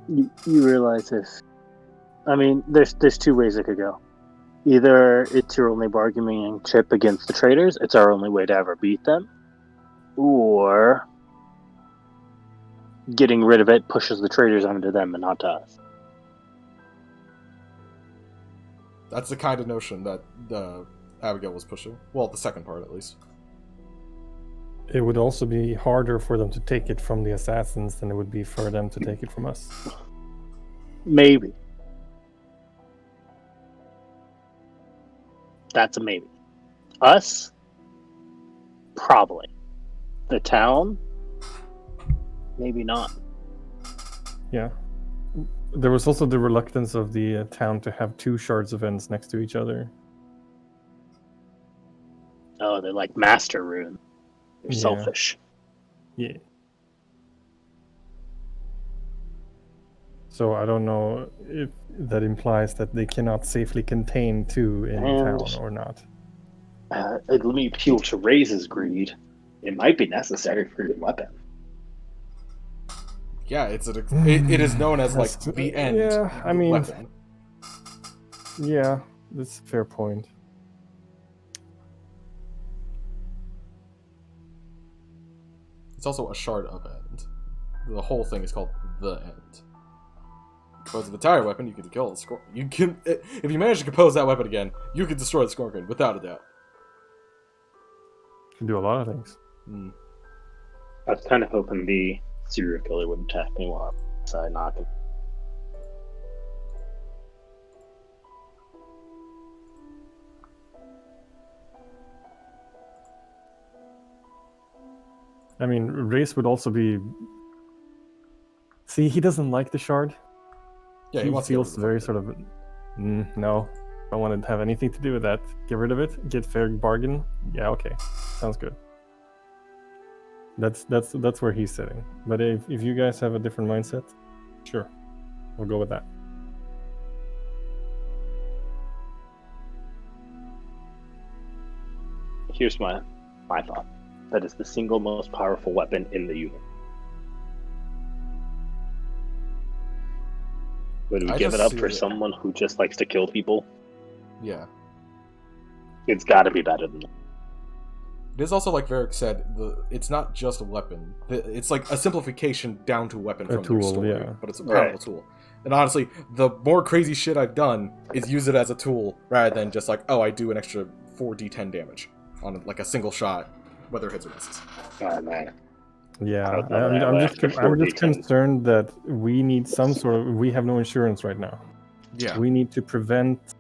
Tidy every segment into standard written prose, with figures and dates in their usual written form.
You realize this. I mean, there's two ways it could go. Either it's your only bargaining chip against the traders, it's our only way to ever beat them, or getting rid of it pushes the traders onto them and not to us. That's the kind of notion that Abigail was pushing. Well, the second part, at least. It would also be harder for them to take it from the assassins than it would be for them to take it from us. Maybe. That's a maybe. Us? Probably. The town? Maybe not. Yeah. There was also the reluctance of the town to have two shards of ends next to each other. Oh, they're like master rune. They're Yeah. selfish. Yeah. So I don't know if that implies that they cannot safely contain two in town or not. Let me appeal to Ray's greed. It might be necessary for your weapon. Yeah, it is known as like the end. Yeah, I mean, weapon. Yeah, that's a fair point. It's also a shard of end. The whole thing is called the end. Compose the entire weapon, you can kill the scorpion. You can, if you manage to compose that weapon again, you can destroy the scorpion without a doubt. Can do a lot of things. I was kind of hoping the serial killer would attack me while I'm outside knocking. I mean, Race would also be... See, he doesn't like the shard. Yeah, he wants feels to very sort of... no, don't want to have anything to do with that. Get rid of it, get fair bargain. Yeah, okay. Sounds good. That's where he's sitting. But if you guys have a different mindset, sure, we'll go with that. Here's my thought. That is the single most powerful weapon in the universe. Would we give it up for someone who just likes to kill people? Yeah. It's got to be better than that. It is also, like Varric said, it's not just a weapon. It's like a simplification down to a weapon from tool, their story, yeah. But it's a powerful tool. And honestly, the more crazy shit I've done is use it as a tool rather than just like, oh, I do an extra 4d10 damage on like a single shot, whether it hits or misses. Oh, man. Yeah, I'm just concerned that we need some sort of... We have no insurance right now. Yeah. We need to prevent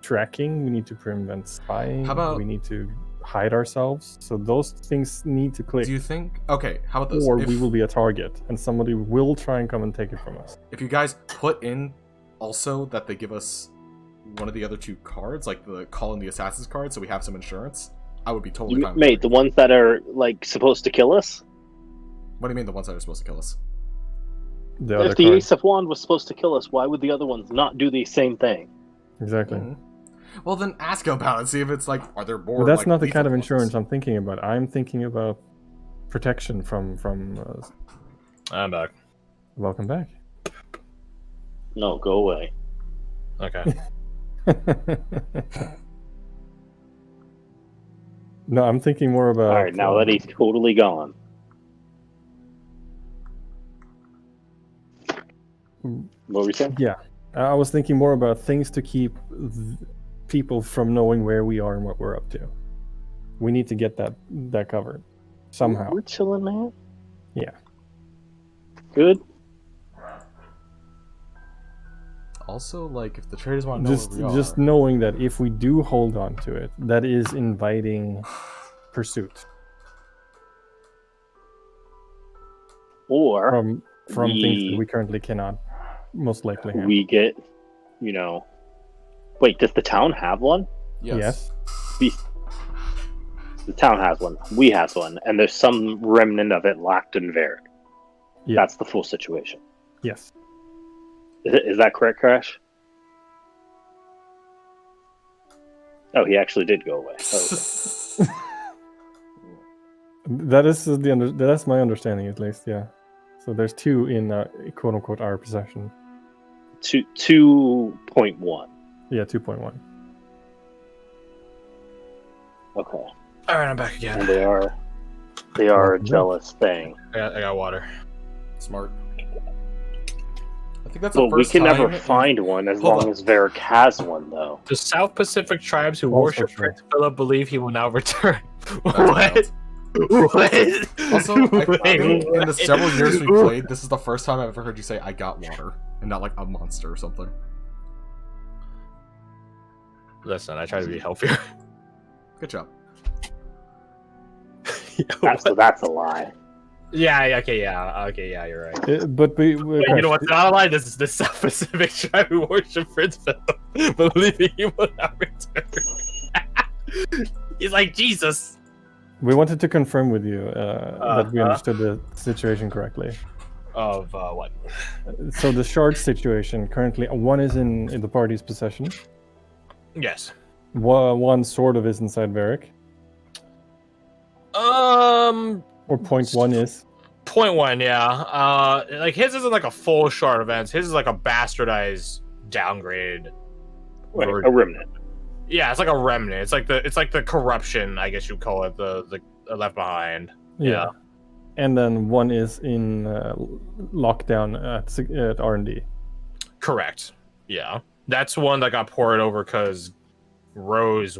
tracking. We need to prevent spying. How about... We need to hide ourselves. So those things need to click. Do you think... Okay, how about this? Or we will be a target, and somebody will try and come and take it from us. If you guys put in also that they give us one of the other two cards, like the Call in the Assassin's card, so we have some insurance, I would be totally fine with Mate, the ones that are, like, supposed to kill us? What do you mean the ones that are supposed to kill us? If the Ace of Wand was supposed to kill us, why would the other ones not do the same thing? Exactly. Mm-hmm. Well, then ask about it. See if it's like, are there more? But that's like, not the kind of ones? insurance I'm thinking about. I'm thinking about protection from. I'm back. Welcome back. No, go away. Okay. No, I'm thinking more about... Alright, now that he's totally gone. What were you saying? Yeah. I was thinking more about things to keep people from knowing where we are and what we're up to. We need to get that covered. Somehow. We're chilling, man. Yeah. Good. Also, like, if the traders want to know where we are... Just knowing that if we do hold on to it, that is inviting pursuit. Or... From things that we currently cannot most likely handle. We get, Wait, does the town have one? Yes. The town has one. We has one. And there's some remnant of it locked in Varric. Yeah. That's the full situation. Yes. Is that correct, Crash? Oh, he actually did go away. Oh, okay. That's my understanding, at least. Yeah. So there's 2 in quote unquote our possession. 2.1. Yeah, 2.1. Okay. All right, I'm back again. And they are a Welcome back. jealous thing. I got water. Smart. I think that's the Well, we first can never time in- find one as Hold long on. as Varric has one, though. The South Pacific tribes who Also worship true. Prince Philip believe he will now return. That's What? wild. What? Also, I Wait, think in the what? several years we played, this is the first time I've ever heard you say "I got water" and not like a monster or something. Listen, I try to be healthier. Good job. So that's a lie. Yeah, you're right. But we But you know what's not a lie? This is the South Pacific tribe who worship Prince Philip, believing he will not return. He's like Jesus. we wanted to confirm with you that we understood the situation correctly. Of what? So the shard situation currently, 1 is in the party's possession. Yes. 1 sort of is inside Varric. Or 0.1 is. 0.1, yeah. Like his isn't like a full shard event. His is like a bastardized, downgraded. Wait, version. a remnant. Yeah, it's like a remnant. It's like the corruption, I guess you'd call it, the left behind. Yeah. And then 1 is in lockdown at R&D. Correct. Yeah. That's one that got poured over because Rose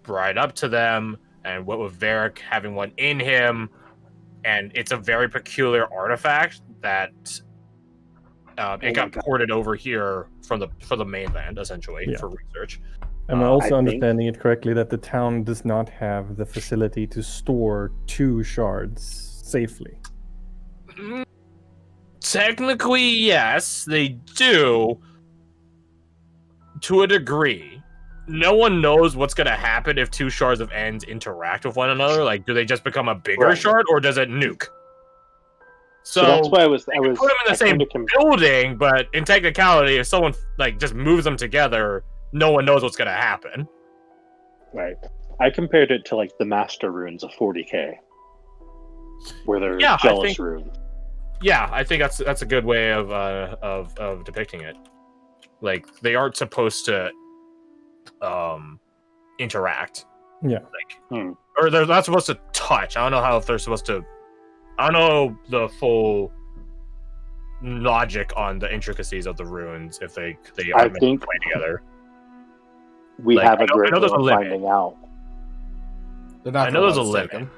brought it up to them, and what with Varric having one in him, and it's a very peculiar artifact that it got ported over here for the mainland, essentially, for research. Am I also I understanding it correctly that the town does not have the facility to store 2 shards safely? Technically, yes, they do. To a degree. No one knows what's going to happen if 2 shards of ends interact with one another. Like, do they just become a bigger shard, or does it nuke? So that's why I was put them in the same building, but in technicality, if someone like just moves them together, no one knows what's going to happen. Right. I compared it to like the Master Runes of 40k, where they're jealous runes. Yeah, I think that's a good way of depicting it. Like they aren't supposed to interact. Yeah. Like or they're not supposed to touch. I don't know how if they're supposed to. I don't know the full logic on the intricacies of the runes if they are meant to play together. We have a great way of finding out. I know there's a limit.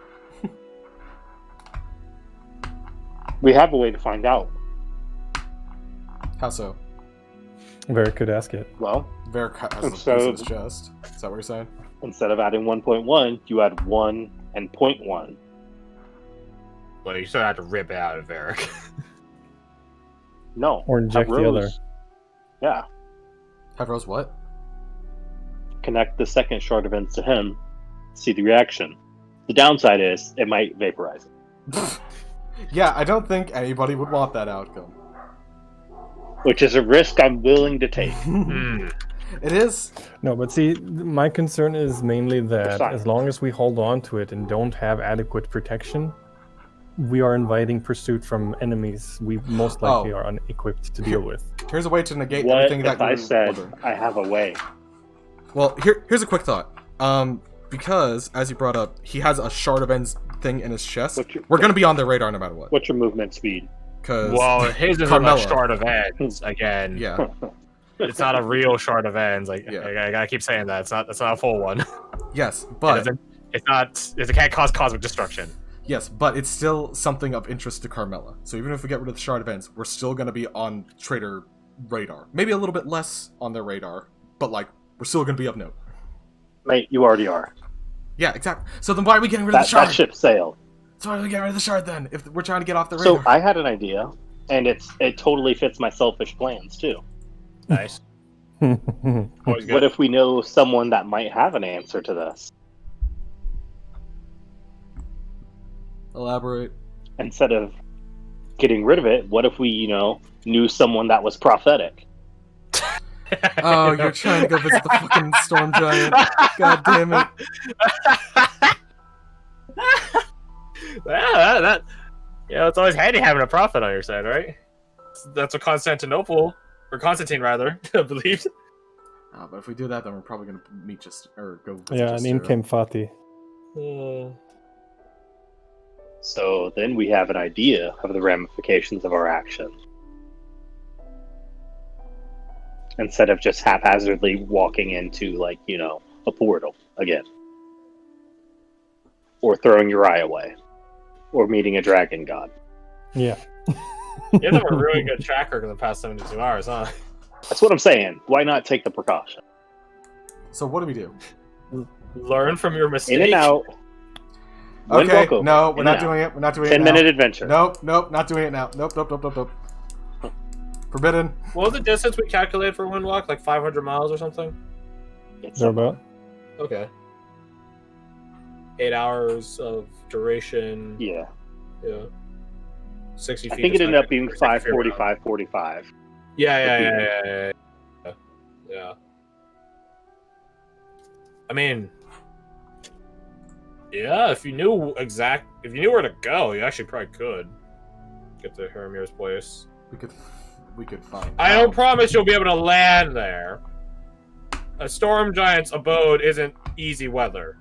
We have a way to find out. How so? Varric could ask it. Well, Varric has a piece in his chest. Is that what you're saying? Instead of adding 1.1, you add 1 and 0.1. Well, you still have to rip it out of Varric. No. Or inject the other. Yeah. Have Rose what? Connect the second shard events to him. See the reaction. The downside is it might vaporize it. Yeah, I don't think anybody would want that outcome. Which is a risk I'm willing to take. It is. No, but see, my concern is mainly that as long as we hold on to it and don't have adequate protection, we are inviting pursuit from enemies we most likely are unequipped to deal with. Here's a way to negate What everything that if I said I have a way? Well, here's a quick thought. Because, as you brought up, he has a Shard of Ends thing in his chest. We're going to be on their radar no matter what. What's your movement speed? Well, his isn't a Shard of Ends, again. Yeah. It's not a real Shard of Ends. Like, I gotta keep saying that. It's not a full one. Yes, but... It can't cause cosmic destruction. Yes, but it's still something of interest to Carmella. So even if we get rid of the Shard of Ends, we're still going to be on Trader radar. Maybe a little bit less on their radar, but, like, we're still going to be of note. Mate, you already are. Yeah, exactly. So then why are we getting rid of the Shard? That ship sailed. So why are we getting rid of the Shard then, if we're trying to get off the radar? So I had an idea, and it totally fits my selfish plans, too. Nice. What if we know someone that might have an answer to this? Elaborate. Instead of getting rid of it, what if we, knew someone that was prophetic? Oh, you're trying to go visit the fucking storm giant. God damn it. Yeah, it's always handy having a prophet on your side, right? That's what Constantine rather, believes. But if we do that, then we're probably gonna meet go visit Yeah, an in-camp Fatih. So then we have an idea of the ramifications of our action. Instead of just haphazardly walking into, like, you know, a portal again. Or throwing your eye away. Or meeting a dragon god. Yeah. You have a really good track record in the past 72 hours, huh? That's what I'm saying. Why not take the precaution? So what do we do? Learn from your mistake. In and out. Okay, no, we're not doing it. We're not doing it now. 10-minute adventure. Nope, not doing it now. Nope. Forbidden. What was the distance we calculated for one walk? Like 500 miles or something? It's Thereabout. Okay. 8 hours of duration. Yeah. Yeah. 60 feet. I think it ended up being 5:45:45. Yeah. I mean, yeah, if you knew where to go, you actually probably could get to Haramir's place. We could find. I don't promise you'll be able to land there. A storm giant's abode isn't easy weather,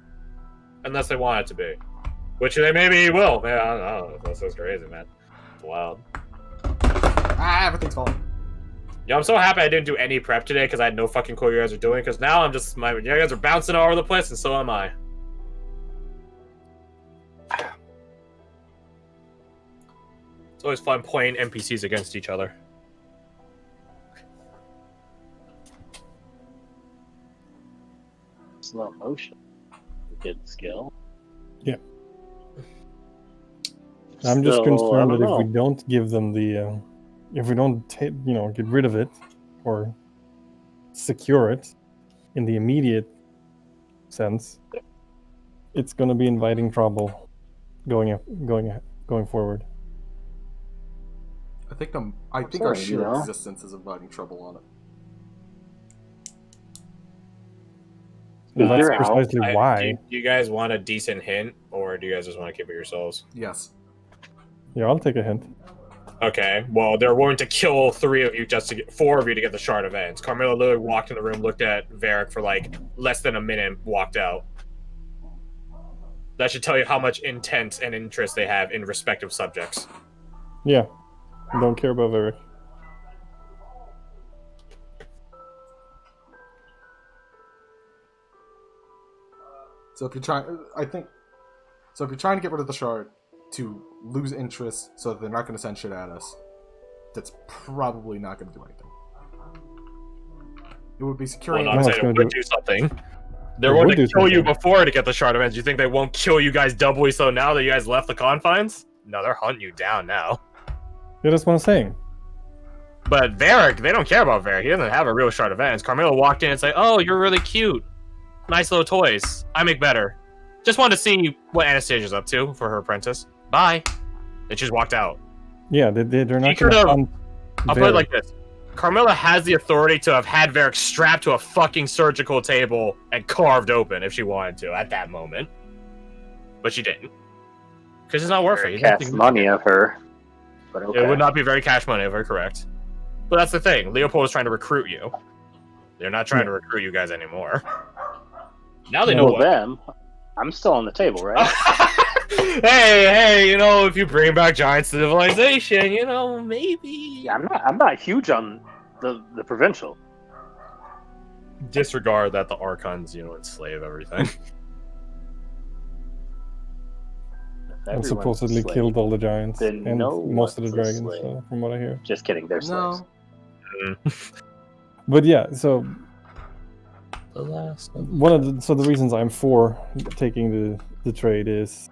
unless they want it to be, which they maybe will. Man, I don't know. That's so crazy, man. It's wild. Everything's falling. Yeah, I'm so happy I didn't do any prep today because I had no fucking clue what you guys are doing. Because now you guys are bouncing all over the place, and so am I. It's always fun playing NPCs against each other. Slow motion. Good skill. Yeah. I'm just concerned that if we know. don't give them the, if we don't, get rid of it or secure it in the immediate sense, it's going to be inviting trouble going forward. I think our sheer existence is inviting trouble on it. That's precisely why. Do you guys want a decent hint, or do you guys just want to keep it yourselves? Yes. Yeah, I'll take a hint. Okay, well, they're willing to kill 4 of you to get the Shard of Ends. Carmilla literally walked in the room, looked at Varric for like less than a minute, and walked out. That should tell you how much intent and interest they have in respective subjects. Yeah, I don't care about Varric. So if you're trying to get rid of the shard to lose interest so that they're not going to send shit at us, that's probably not going to do anything. It would be securing... Well, no, I'm saying it would do something. They're going to kill you before to get the Shard of Ends. You think they won't kill you guys doubly so now that you guys left the confines? No, they're hunting you down now. Yeah, that's what I'm saying. But Varric, they don't care about Varric. He doesn't have a real Shard of Ends. Carmilla walked in and said, "Oh, you're really cute. Nice little toys. I make better. Just wanted to see what Anastasia's up to for her apprentice. Bye." And she just walked out. Yeah, they're not going to hunt I'll put it like this. Carmilla has the authority to have had Varric strapped to a fucking surgical table and carved open if she wanted to at that moment. But she didn't. Because it's not worth it. Cast money of her. But okay. It would not be very cash money if I'm correct. But that's the thing. Leopold is trying to recruit you. They're not trying to recruit you guys anymore. Now they know what. Them. I'm still on the table, right? hey, if you bring back giant civilization, maybe. Yeah, I'm not huge on the provincial. Disregard that the Archons, enslave everything. And supposedly killed all the giants and most of the dragons, from what I hear. Just kidding, they're slaves. But yeah, so the last the reasons I'm for taking the trade is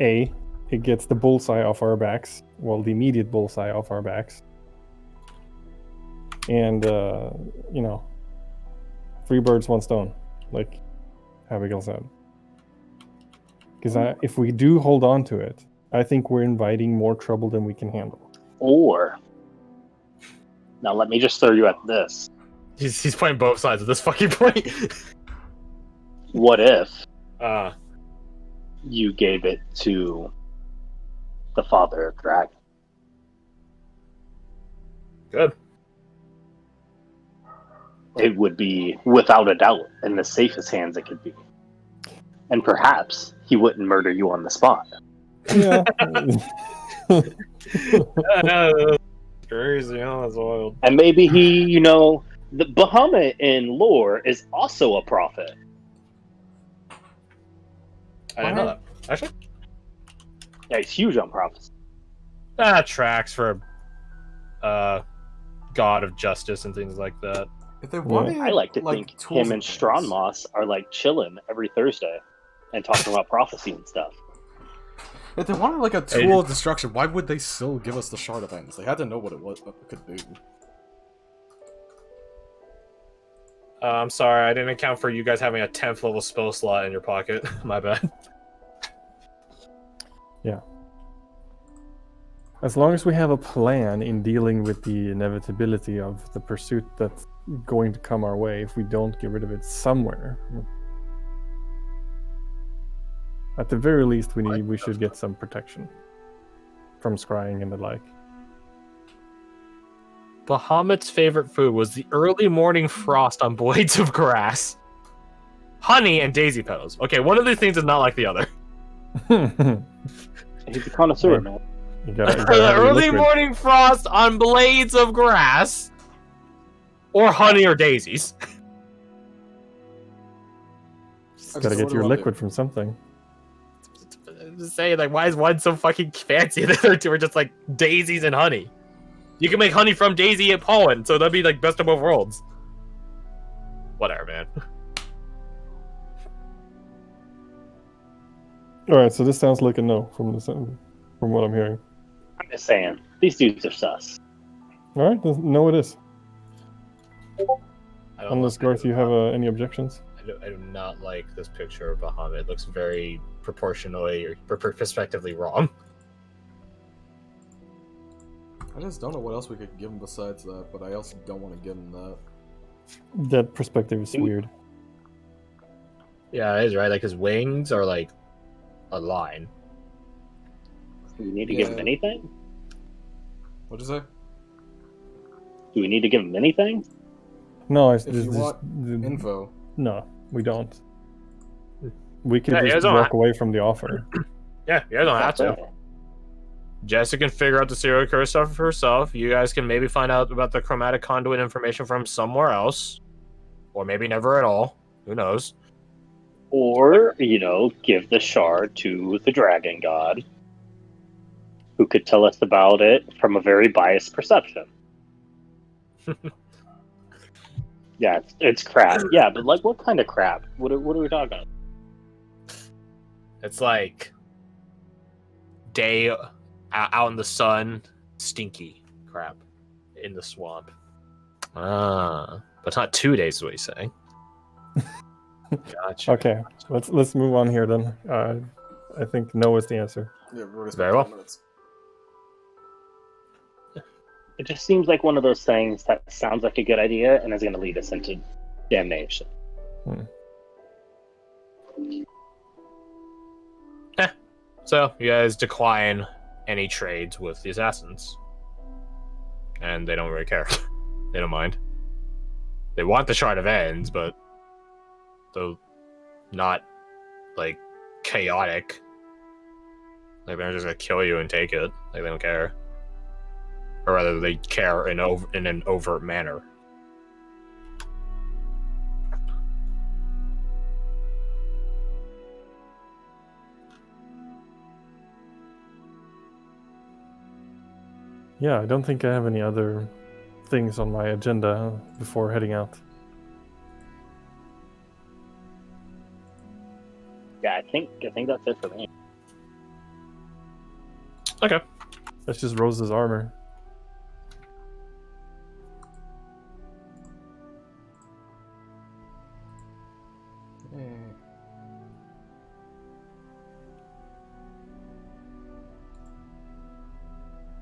A, it gets the bullseye off our backs, the immediate bullseye off our backs, and 3 birds, 1 stone, like Abigail said. Because if we do hold on to it, I think we're inviting more trouble than we can handle. Or, now let me just throw you at this. He's playing both sides of this fucking point. What if you you gave it to the father of dragons. Good. It would be, without a doubt, in the safest hands it could be. And perhaps he wouldn't murder you on the spot. Yeah. Crazy, huh? That's wild. And maybe he, the Bahamut in lore is also a prophet. I didn't know that. Actually, Yeah, he's huge on prophecy. that tracks for god of justice and things like that. If they wanted, I like to like, think tools him and Strongmoss are like chilling every Thursday and talking about prophecy and stuff. If they wanted like a tool of destruction, why would they still give us the shard of ends? They had to know what it could do. I'm sorry, I didn't account for you guys having a 10th level spell slot in your pocket. My bad. Yeah. As long as we have a plan in dealing with the inevitability of the pursuit that's going to come our way, if we don't get rid of it somewhere. At the very least, we should get some protection from scrying and the like. Bahamut's favorite food was the early morning frost on blades of grass, honey, and daisy petals. Okay, one of these things is not like the other. He's a connoisseur, man. You gotta The have your early liquid. morning frost on blades of grass, or honey or daisies. Just gotta get your liquid from something. I'm just saying, like, why is one so fucking fancy? The other two are just like daisies and honey. You can make honey from daisy and pollen, so that'd be like best of both worlds. Whatever, man. All right, so this sounds like a no from what I'm hearing. I'm just saying, these dudes are sus. All right, no, it is. I don't Unless Garth, you have any objections? I do not like this picture of Bahamut. It looks very proportionally or perspectively wrong. I just don't know what else we could give him besides that, but I also don't want to give him that. That perspective is weird. Yeah, it is, right? Like, his wings are like a line. Do we need to give him anything? What'd you say? Do we need to give him anything? No, If you want info. No, we don't. We can Yeah, just walk away from the offer. Yeah, you guys don't have to. Jessica can figure out the serial killer stuff for herself. You guys can maybe find out about the chromatic conduit information from somewhere else. Or maybe never at all. Who knows? Or, give the shard to the dragon god, who could tell us about it from a very biased perception. Yeah, it's crap. Yeah, but like, what kind of crap? What are we talking about? It's like day out in the sun, stinky crap in the swamp. But it's not 2 days, is what he's saying. Gotcha. Okay, let's move on here then. I think no is the answer. Yeah, we're already Very well. 10 minutes. It just seems like one of those things that sounds like a good idea and is going to lead us into damnation. So you guys decline any trades with the assassins, and they don't really care. They don't mind. They want the Shard of Ends, but they're not like chaotic. Like, they're just gonna kill you and take it. Like, they don't care, or rather, they care in an overt manner. Yeah, I don't think I have any other things on my agenda before heading out. Yeah, I think that's it for me. Okay. That's just Rose's armor.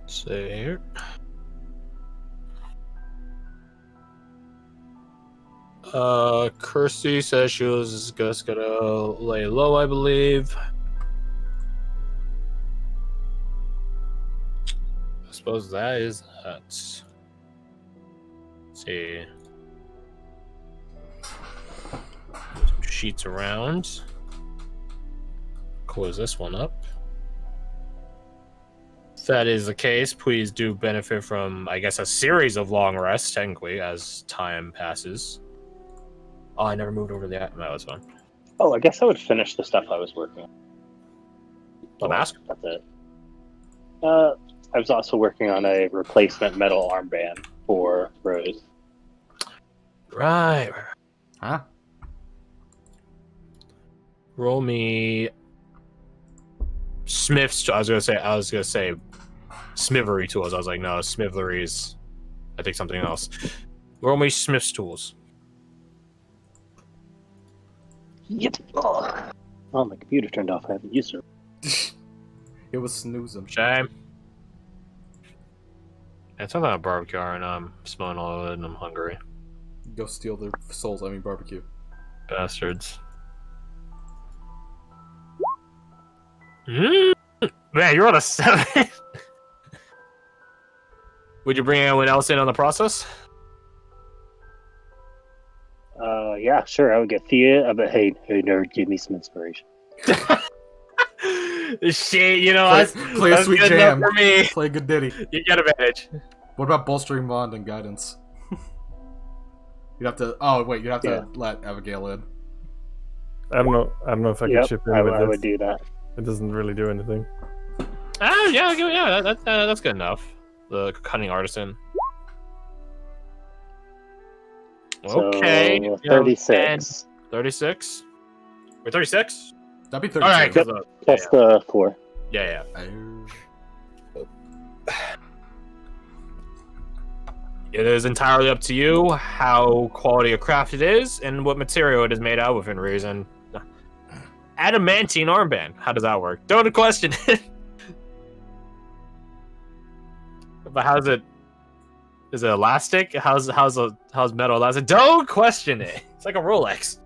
See here. Kirsty says she was just gonna lay low, I believe. suppose that is that. Let's see. Move some sheets around. Close this one up. If that is the case, please do benefit from, I guess, a series of long rests, technically, as time passes. Oh, I never moved over the... No, that's fine. Oh, I guess I would finish the stuff I was working on. The mask? That's it. I was also working on a replacement metal armband for Rose. Right. Huh? Roll me Smith's. I was gonna say Smivery tools. I was like, no, Smivery's. I think something else. Roll me Smith's tools. Yep. Oh, my computer turned off. I haven't used it. It was snoozing. Shame. It's not a barbecue, and I'm smelling all of it, and I'm hungry. Go steal their souls. I mean, barbecue. Bastards. Man, you're on a 7. Would you bring anyone else in on the process? Yeah, sure. I would get Thea. But hey, nerd, give me some inspiration. Shit, you know, play a that's sweet good jam. enough for me. Play a good ditty. You get advantage. What about bolstering bond and guidance? You'd have to. Oh wait, you'd have to let Abigail in. I don't know if I can chip in with I this. would do that. It doesn't really do anything. That's good enough. The cunning artisan. Okay. So, 36. 36? Wait, 36? That'd be 32. Alright, Plus the 4. Yeah. It is entirely up to you how quality of craft it is and what material it is made out of within reason. Adamantine armband. How does that work? Don't question it. But how's it? Is it elastic? How's metal elastic? Don't question it. It's like a Rolex.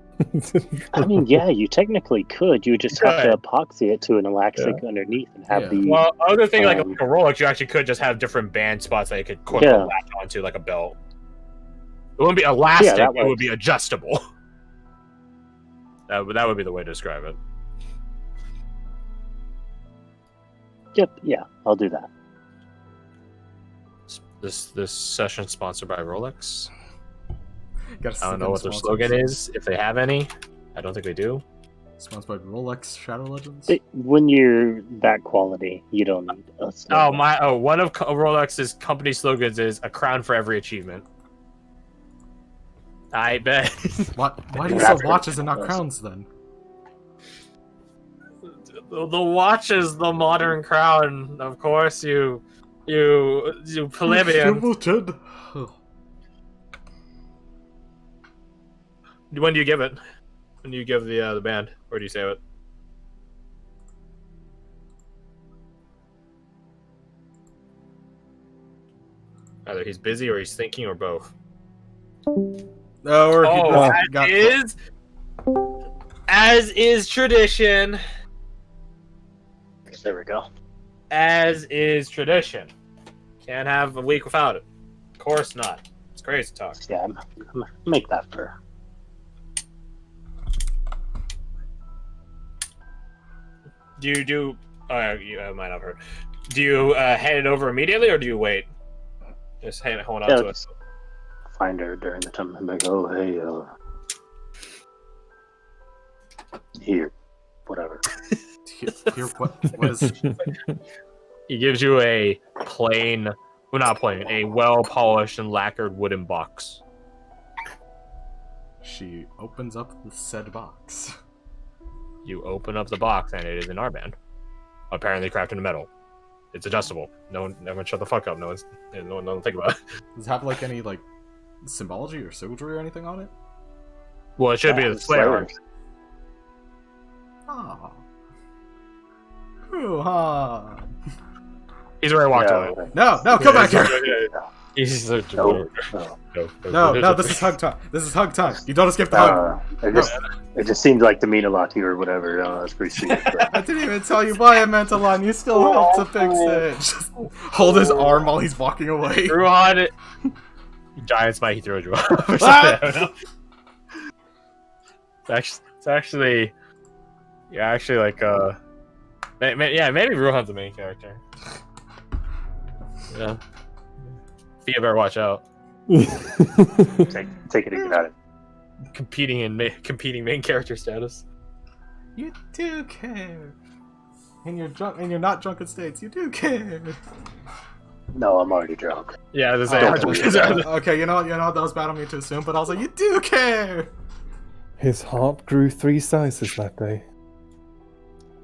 I mean, yeah, you technically could. You would just have to epoxy it to an elastic underneath and have the. Well, other thing like a Rolex, you actually could just have different band spots that you could quickly latch onto, like a belt. It wouldn't be elastic. It would be adjustable. That would be the way to describe it. Yep. Yeah, I'll do that. This session sponsored by Rolex. I don't know what their sponsors. slogan is, if they have any. I don't think they do. Sponsored by Rolex Shadow Legends. When you're that quality, you don't need a slogan. One of Rolex's company slogans is "A crown for every achievement." I bet. Why do you sell watches and not crowns then? The watch is the modern crown, of course. You plebeian. When do you give it? When do you give the band? Or do you save it? Either he's busy or he's thinking or both. No, or as is tradition. There we go. As is tradition. Can't have a week without it. Of course not. It's crazy talk. Yeah, make that fair. Do you do? You might not have heard. Do you hand it over immediately, or do you wait? Just hold on to it. Find her during the time. I'm like, oh hey, here, whatever. Here, what is? He gives you a plain, well, not plain, a well-polished and lacquered wooden box. She opens up the said box. You open up the box, and it is an armband. Apparently crafted in metal. It's adjustable. No one shut the fuck up. No one think about it. Does it have like any like symbology or symmetry or anything on it? Well, it should be the Slayer arm. Ah. Hoo-ha. He's already walked away. No, come back here. He's so No. No, this is hug time. This is hug time. You don't escape the hug. It just seemed like to mean a lot to you or whatever. That's pretty sweet. I didn't even tell you why I meant a line. You still helped to fix it. Just hold his arm while he's walking away. Ruhan, giant smite, he throws you off. Or something, I don't know. It's actually, yeah, actually like yeah, maybe Ruhan's the main character. Yeah, Fia better watch out. Take it and get at it. Competing main character status. You do care. In your not drunken states, you do care. No, I'm already drunk. Yeah, this okay, you know what? That was bad of me to assume, but also you do care. His heart grew 3 sizes that day.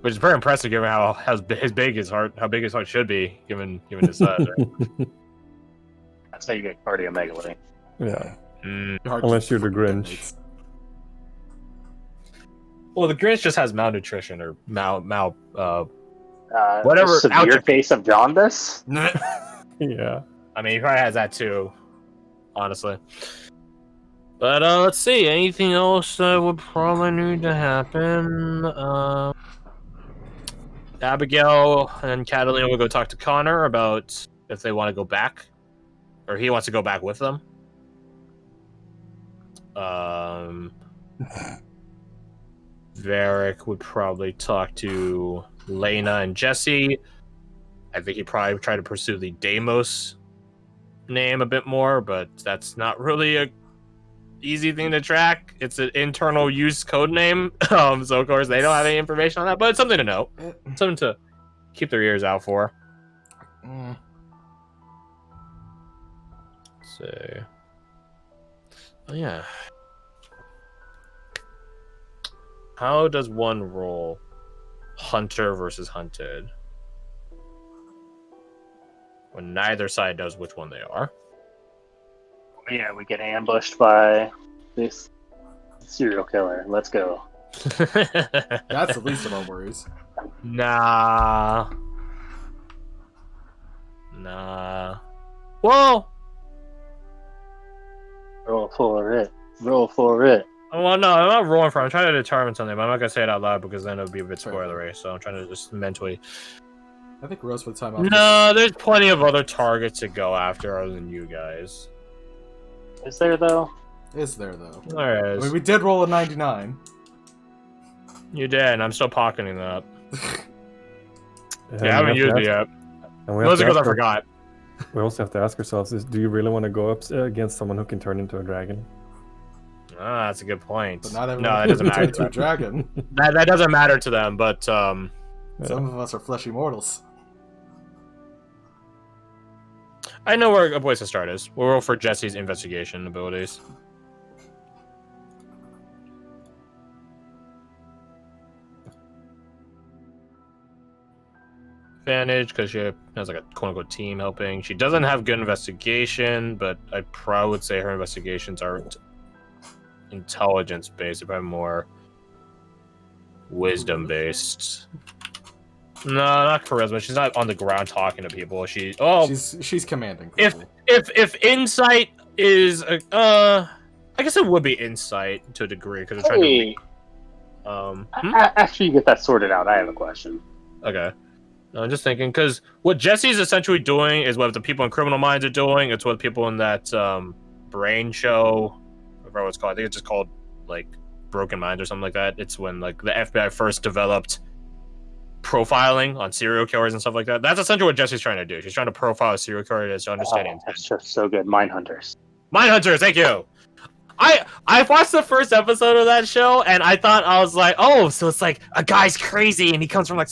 Which is pretty impressive given how big his heart should be given his size. Right? That's how you get cardiomegaly. Yeah. Mm. Unless you're the Grinch. Well, the Grinch just has malnutrition or whatever. Severe case of jaundice. Yeah. I mean, he probably has that too, honestly. But let's see. Anything else that would probably need to happen? Abigail and Catalina will go talk to Connor about if they want to go back, or he wants to go back with them. Varric would probably talk to Lena and Jesse. I think he'd probably try to pursue the Deimos name a bit more, but that's not really a easy thing to track. It's an internal use code name, so of course they don't have any information on that, but it's something to know. Something to keep their ears out for. So, oh yeah. How does one roll hunter versus hunted when neither side knows which one they are? Yeah, we get ambushed by this serial killer. Let's go. That's the least of our worries. Nah. Well. Roll for it. Roll for it. Well, no, I'm not rolling for it. I'm trying to determine something, but I'm not going to say it out loud because then it would be a bit spoilery, so I'm trying to just mentally... I think Rose for the time. No, there's plenty of other targets to go after other than you guys. Is there, though? Is there, though? There is. I mean, we did roll a 99. You did, and I'm still pocketing that. And Yeah, I haven't used it yet. Mostly because I forgot. We also have to ask ourselves, do you really want to go up against someone who can turn into a dragon? Ah, that's a good point. But not no, that doesn't matter to a dragon. That doesn't matter to them, but Some of us are fleshy mortals. I know where a place to start is. We'll roll for Jesse's investigation abilities. Advantage because she has like a quote-unquote team helping. She doesn't have good investigation, but I probably would say her investigations aren't intelligence-based. They're probably more wisdom-based. No, not charisma. She's not on the ground talking to people. She's commanding. Probably. If insight is I guess it would be insight to a degree because they're trying to. After you get that sorted out, I have a question. Okay. No, I'm just thinking because what Jesse's essentially doing is what the people in Criminal Minds are doing. It's what people in that brain show, whatever it's called. I think it's just called like Broken Minds or something like that. It's when like the FBI first developed profiling on serial killers and stuff like that. That's essentially what Jesse's trying to do. She's trying to profile a serial killer to understand intent. That's just so good. Mindhunters. Mindhunters, thank you. I watched the first episode of that show and I thought I was like, oh, so it's like a guy's crazy and he comes from like